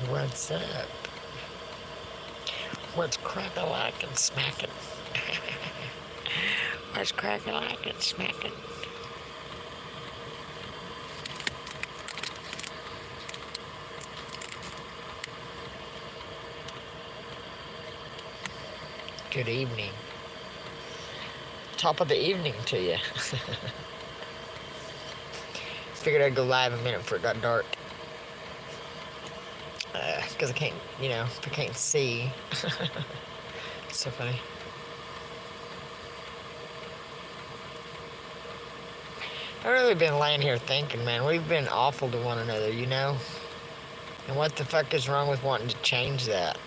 What's up? What's crack-a-lackin' smacking? What's crack-a-lackin' smacking? Good evening. Top of the evening to you. Figured I'd go live a minute before it got dark. Because I can't, if I can't see. So funny. I've really been laying here thinking, man, we've been awful to one another, And what the fuck is wrong with wanting to change that?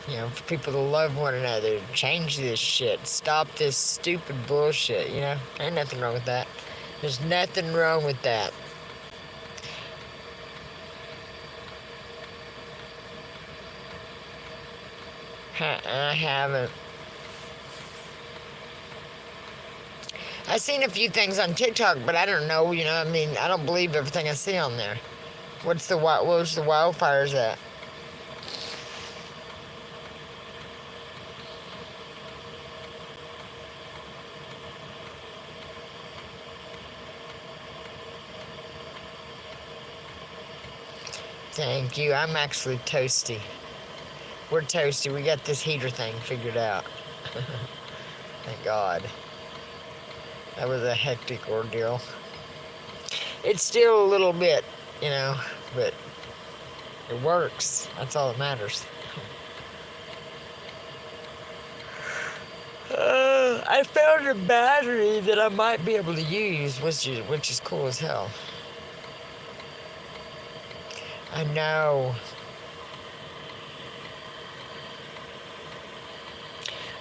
For people to love one another, change this shit, stop this stupid bullshit, Ain't nothing wrong with that. There's nothing wrong with that. I haven't. I've seen a few things on TikTok, but I don't know, I don't believe everything I see on there. Where's the wildfires at? Thank you. I'm actually toasty. We're toasty. We got this heater thing figured out. Thank God. That was a hectic ordeal. It's still a little bit, but it works. That's all that matters. I found a battery that I might be able to use, which is cool as hell. I know.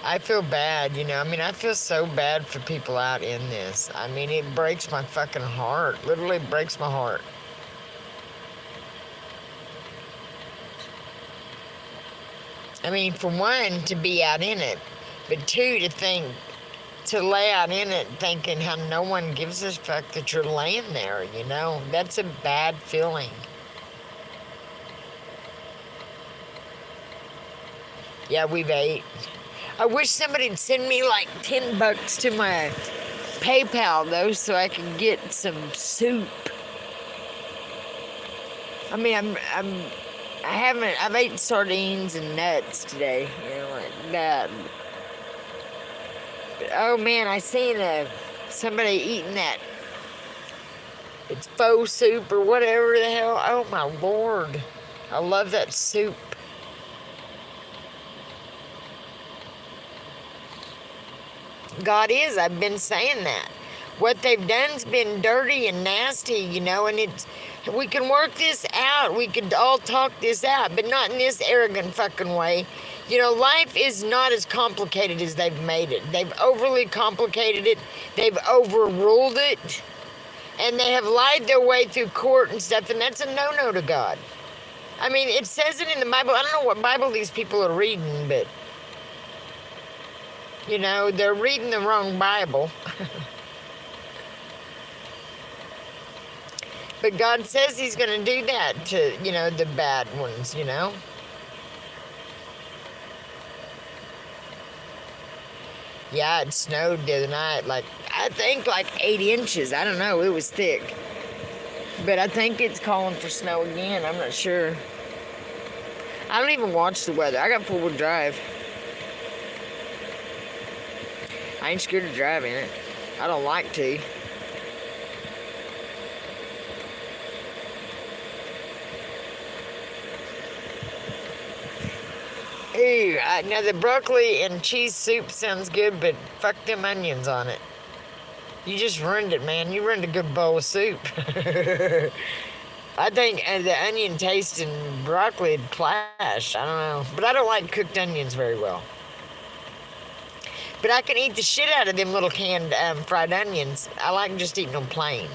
I feel bad, I feel so bad for people out in this. It breaks my fucking heart. Literally breaks my heart. For one, to be out in it, but two, to lay out in it thinking how no one gives a fuck that you're laying there, That's a bad feeling. Yeah, we've ate. I wish somebody'd send me like $10 to my PayPal though, so I could get some soup. I've ate sardines and nuts today, like that. But, oh man, I seen somebody eating that. It's faux soup or whatever the hell. Oh my Lord, I love that soup. God is. I've been saying that. What they've done's been dirty and nasty, and we can work this out. We could all talk this out, but not in this arrogant fucking way. Life is not as complicated as they've made it. They've overly complicated it. They've overruled it. And they have lied their way through court and stuff, and that's a no-no to God. It says it in the Bible. I don't know what Bible these people are reading, but they're reading the wrong Bible. But God says he's going to do that to, the bad ones, Yeah, it snowed the other night, I think 8 inches. I don't know. It was thick. But I think it's calling for snow again. I'm not sure. I don't even watch the weather. I got 4-wheel drive. I ain't scared to drive in it. I don't like to. Ooh, now the broccoli and cheese soup sounds good, but fuck them onions on it. You just ruined it, man. You ruined a good bowl of soup. I think the onion taste and broccoli would clash. I don't know. But I don't like cooked onions very well. But I can eat the shit out of them little canned fried onions. I like just eating them plain.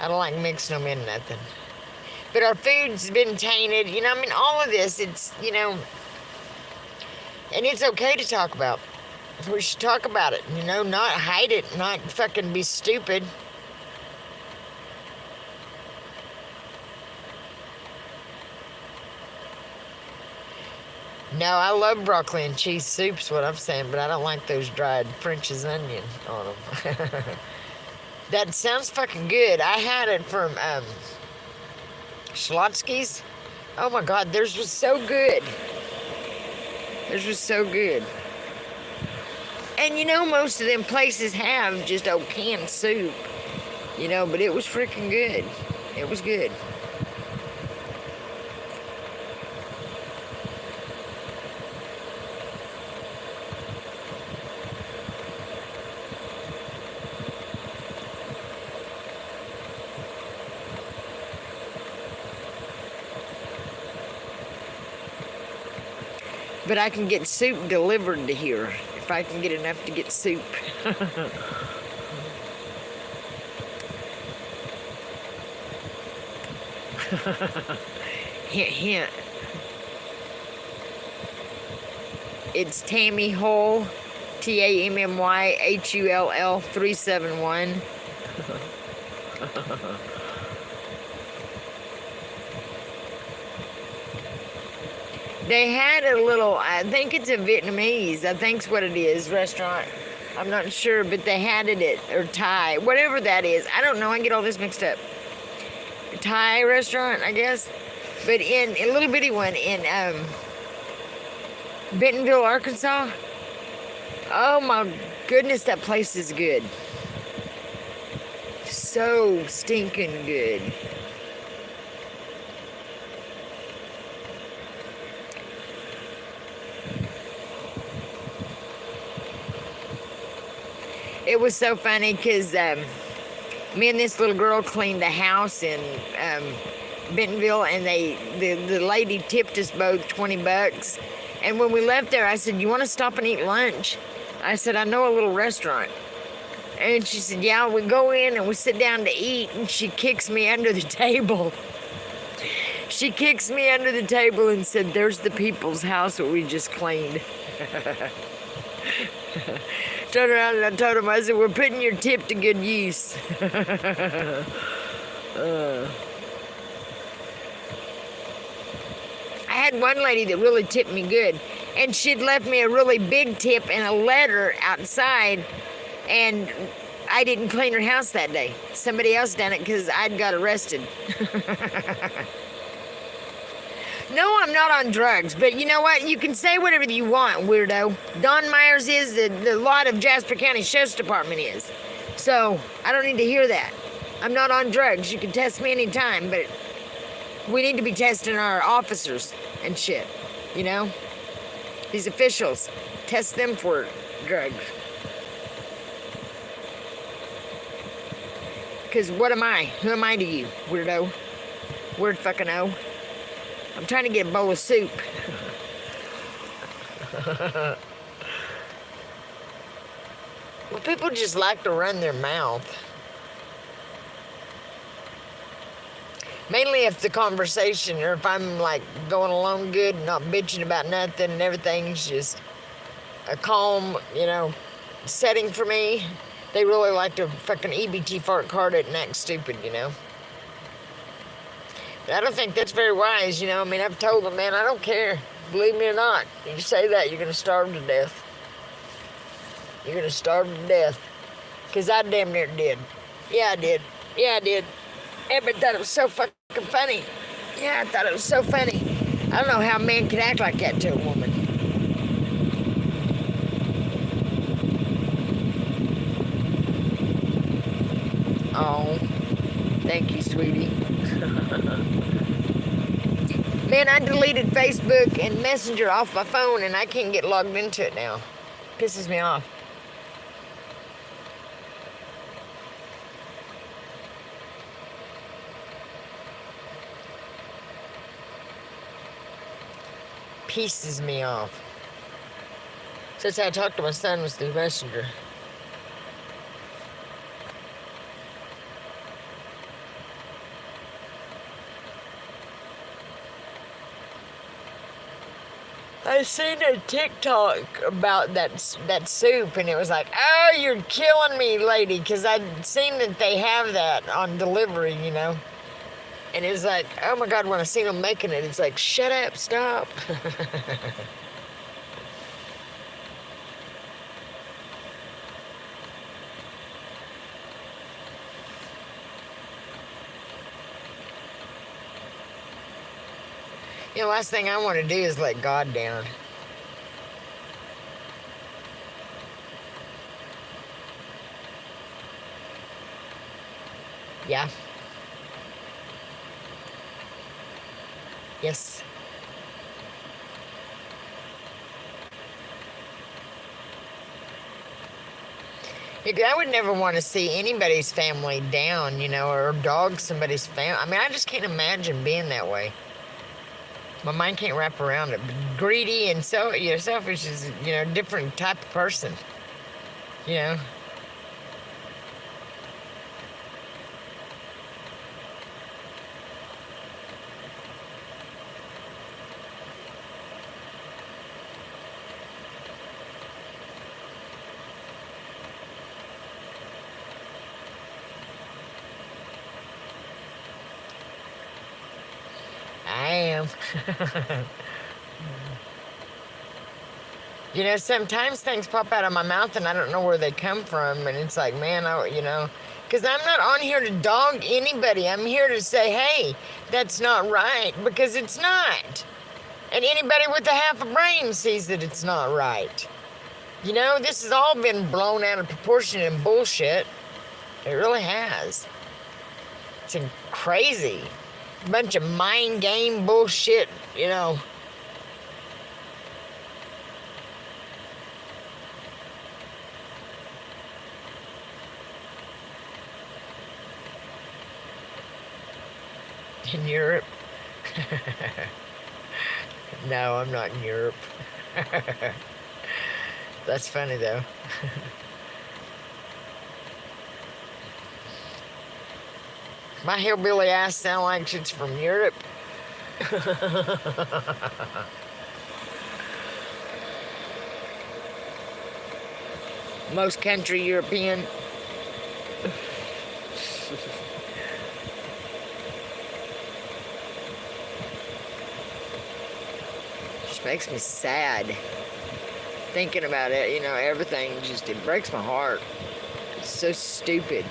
I don't like mixing them in nothing. But our food's been tainted. All of this, it's, and it's okay to talk about. We should talk about it, not hide it, not fucking be stupid. No, I love broccoli and cheese soup's what I'm saying, but I don't like those dried French's onion on them. That sounds fucking good. I had it from Schlotsky's. Oh my God, theirs was so good. Theirs was so good. And you know, most of them places have just old canned soup, you know, but it was freaking good. It was good. But I can get soup delivered to here if I can get enough to get soup. Hint, hint. It's Tammy Hull, TAMMYHULL 371. They had a little, I think it's a Vietnamese, I think's what it is, restaurant. I'm not sure, but they had it at, or Thai, whatever that is. I don't know, I get all this mixed up. Thai restaurant, I guess. But in a little bitty one in Bentonville, Arkansas. Oh my goodness, that place is good. So stinking good. It was so funny because me and this little girl cleaned the house in Bentonville, and the lady tipped us both $20. And when we left there, I said, "You want to stop and eat lunch?" I said, "I know a little restaurant." And she said, "Yeah." We go in and we sit down to eat, and she kicks me under the table. She kicks me under the table and said, "There's the people's house that we just cleaned." Turned around and I told him, I said, "We're putting your tip to good use." I had one lady that really tipped me good, and she'd left me a really big tip and a letter outside, and I didn't clean her house that day. Somebody else done it because I'd got arrested. No, I'm not on drugs, but you know what? You can say whatever you want, weirdo. Don Myers is, the lot of Jasper County Sheriff's Department is. So, I don't need to hear that. I'm not on drugs. You can test me anytime, but we need to be testing our officers and shit, you know? These officials, test them for drugs. Because what am I? Who am I to you, weirdo? Weird fucking O. I'm trying to get a bowl of soup. Well, people just like to run their mouth. Mainly if the conversation, or if I'm like going along good, not bitching about nothing, and everything's just a calm, you know, setting for me. They really like to fucking EBT fart card it and act stupid, you know. I don't think that's very wise, you know. I mean, I've told them, man, I don't care. Believe me or not, you say that, you're going to starve to death. You're going to starve to death. Because I damn near did. Yeah, I did. Yeah, I did. Everybody thought it was so fucking funny. Yeah, I thought it was so funny. I don't know how a man can act like that to a woman. Oh, thank you, sweetie. Man, I deleted Facebook and Messenger off my phone, and I can't get logged into it now. Pisses me off. Pisses me off. So that's how I talked to my son, was through Messenger. I seen a TikTok about that soup, and it was like, "Oh, you're killing me, lady," because I'd seen that they have that on delivery, you know. And it was like, oh my God, when I seen them making it, it's like, shut up, stop. You know, last thing I want to do is let God down. Yeah. Yes. I would never want to see anybody's family down, or dog somebody's family. I mean, I just can't imagine being that way. My mind can't wrap around it. But greedy and selfish is, a different type of person. You know. I am. Sometimes things pop out of my mouth and I don't know where they come from. And it's like, man, because I'm not on here to dog anybody. I'm here to say, hey, that's not right, because it's not. And anybody with a half a brain sees that it's not right. This has all been blown out of proportion and bullshit. It really has. It's crazy. Bunch of mind game bullshit, In Europe. No, I'm not in Europe. That's funny, though. My hillbilly ass sound like it's from Europe. Most country European. Just makes me sad thinking about it. Everything it breaks my heart. It's so stupid.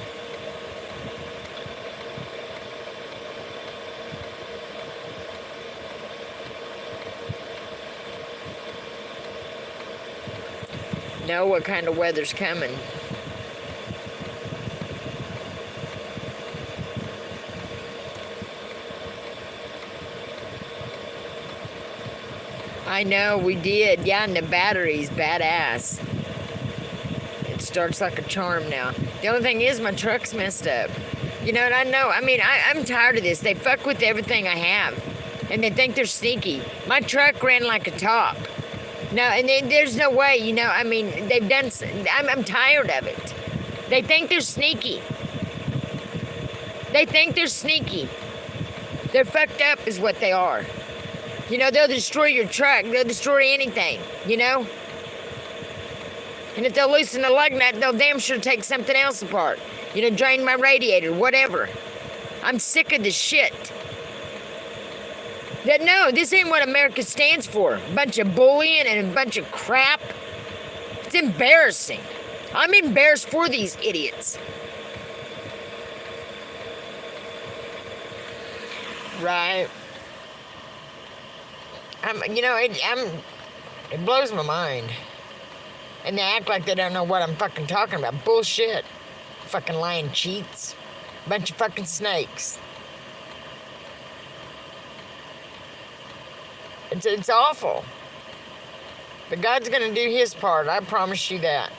Know what kind of weather's coming. I know, we did. Yeah, and the battery's badass. It starts like a charm now. The only thing is my truck's messed up. And I know, I'm tired of this. They fuck with everything I have. And they think they're sneaky. My truck ran like a top. No, and there's no way, they've done, I'm tired of it. They think they're sneaky. They think they're sneaky. They're fucked up is what they are. They'll destroy your truck. They'll destroy anything, And if they'll loosen the lug nut, they'll damn sure take something else apart. Drain my radiator, whatever. I'm sick of this shit. No, this ain't what America stands for. A bunch of bullying and a bunch of crap. It's embarrassing. I'm embarrassed for these idiots. Right. It blows my mind. And they act like they don't know what I'm fucking talking about. Bullshit. Fucking lying cheats. Bunch of fucking snakes. It's awful. But God's gonna do his part. I promise you that.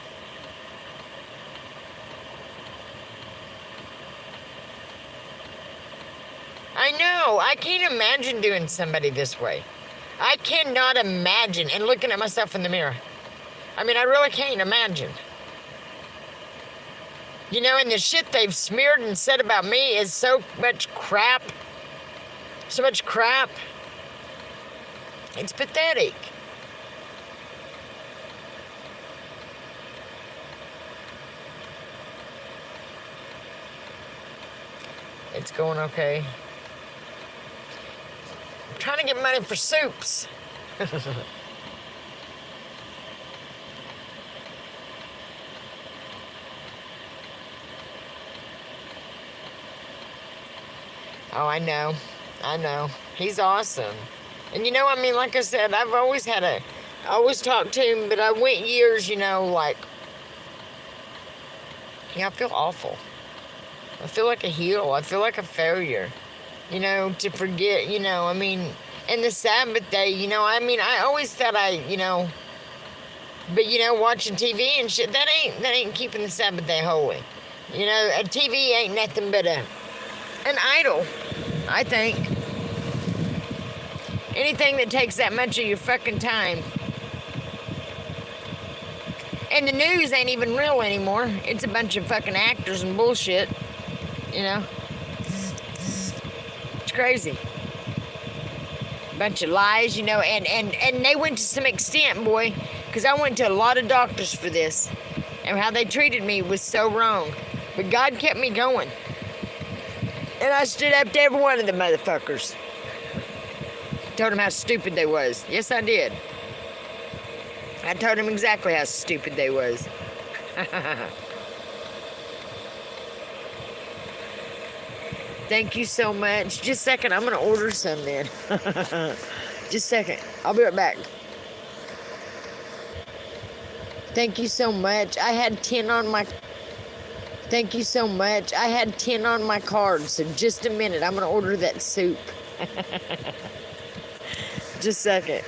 I know. I can't imagine doing somebody this way. I cannot imagine, and looking at myself in the mirror. I really can't imagine. And the shit they've smeared and said about me is so much crap. So much crap. It's pathetic. It's going okay. I'm trying to get money for soups. Oh, I know. He's awesome. And you know, I mean, like I said, I always talked to him, but I went years, you know, like, yeah, I feel awful. I feel like a heel. I feel like a failure, you know, to forget, you know, I mean, and the Sabbath day, you know, I mean, I always thought you know, but you know, watching TV and shit, that ain't keeping the Sabbath day holy. You know, a TV ain't nothing but an idol, I think. Anything that takes that much of your fucking time. And the news ain't even real anymore. It's a bunch of fucking actors and bullshit. You know? It's crazy. Bunch of lies, you know, and they went to some extent, boy, because I went to a lot of doctors for this. And how they treated me was so wrong. But God kept me going. And I stood up to every one of the motherfuckers. Told them how stupid they was. Yes, I did. I told them exactly how stupid they was. Thank you so much. Just a second, I'm going to order some then. Just a second. I'll be right back. Thank you so much. I had 10 on my... Thank you so much. I had 10 on my card, so just a minute. I'm going to order that soup. Just a second.